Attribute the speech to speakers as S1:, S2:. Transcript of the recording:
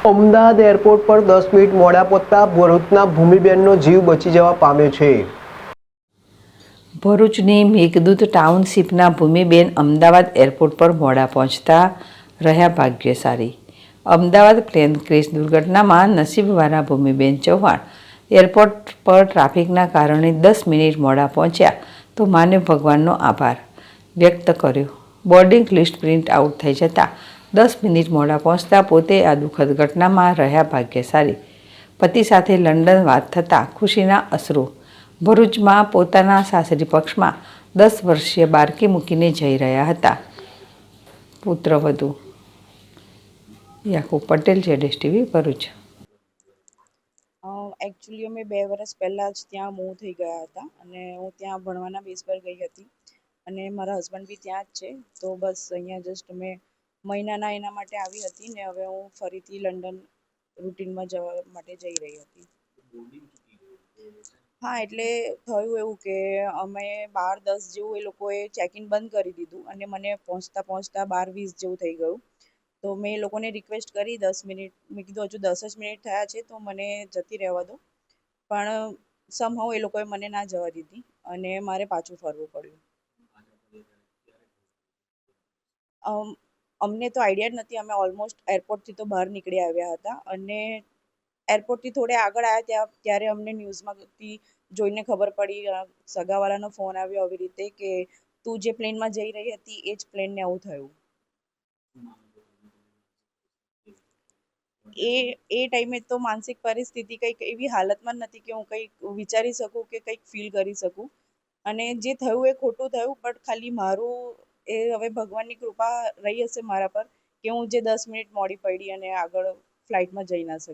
S1: Ahmedabad airport પર 10 minute મોડા પહોંચતા ભરૂચના ભૂમિબેનનો જીવ બચી જવા પામ્યો છે।
S2: ભરૂચની મેઘદૂત ટાઉનશીપના ભૂમિબેન અમદાવાદ એરપોર્ટ પર મોડા પહોંચતા રહ્યા ભાગ્યશાળી। અમદાવાદ પ્લેન ક્રેશ દુર્ઘટનામાં નસીબવાળા ભૂમિબેન ચૌહાણ એરપોર્ટ પર ટ્રાફિકના કારણે 10 મિનિટ મોડા પહોંચ્યા તો માનવ ભગવાનનો આભાર વ્યક્ત કર્યો। બોર્ડિંગ લિસ્ટ પ્રિન્ટ આઉટ થઈ જતાં 10 મિનિટ મોડા પહોંચતા પોતે આ દુઃખદ ઘટનામાં રહ્યા ભાગ્યશાળી। પતિ સાથે લંડન વાત થતાં ખુશીના અશ્રુ। ભરૂચમાં પોતાના સાસરી પક્ષમાં 10 વર્ષીય બાળકી મૂકીને જઈ રહ્યા હતા પુત્રવધુ। યાકુબ પટેલ, જેડેશ ટીવી, ભરૂચ।
S3: એકચ્યુઅલી અમે 2 વર્ષ પહેલાં જ ત્યાં મૂવ થઈ ગયા હતા અને હું ત્યાં ભણવાના બેઝ પર ગઈ હતી અને મારા હસબન્ડ બી ત્યાં જ છે। તો બસ અહીંયા જસ્ટ અમે મહિનાના એના માટે આવી હતી ને હવે હું ફરીથી લંડન રૂટીનમાં જવા માટે જઈ રહી હતી। હા, એટલે થયું એવું કે અમે 12:10 જેવું એ લોકોએ ચેકિન બંધ કરી દીધું અને મને પહોંચતા 12:20 જેવું થઈ ગયું। તો મેં એ લોકોને રિક્વેસ્ટ કરી 10 મિનિટ, મેં કીધું હજુ 10 જ મિનિટ થયા છે તો મને જતી રહેવા દો, પણ સમહાઉ એ લોકોએ મને ના જવા દીધી અને મારે પાછું ફરવું પડ્યું। અમને તો આઈડિયા જ નથી, અમે ઓલમોસ્ટ એરપોર્ટથી તો બહાર નીકળી આવ્યા હતા અને એરપોર્ટથી થોડે આગળ આવ્યા ત્યારે અમને ન્યૂઝમાંથી જોઈને ખબર પડી, સગાવાલાનો ફોન આવ્યો આવી રીતે કે તું જે પ્લેનમાં જઈ રહી હતી એ જ પ્લેનને આવું થયું। એ ટાઈમે તો માનસિક પરિસ્થિતિ કંઈક એવી હાલતમાં નથી કે હું કંઈક વિચારી શકું કે કંઈક ફીલ કરી શકું અને જે થયું એ ખોટું થયું, બટ ખાલી મારું એ હવે ભગવાનની કૃપા રહી હશે મારા પર કે હું જે 10 મિનિટ મોડી પડી અને આગળ ફ્લાઇટમાં જઈ ના શકી।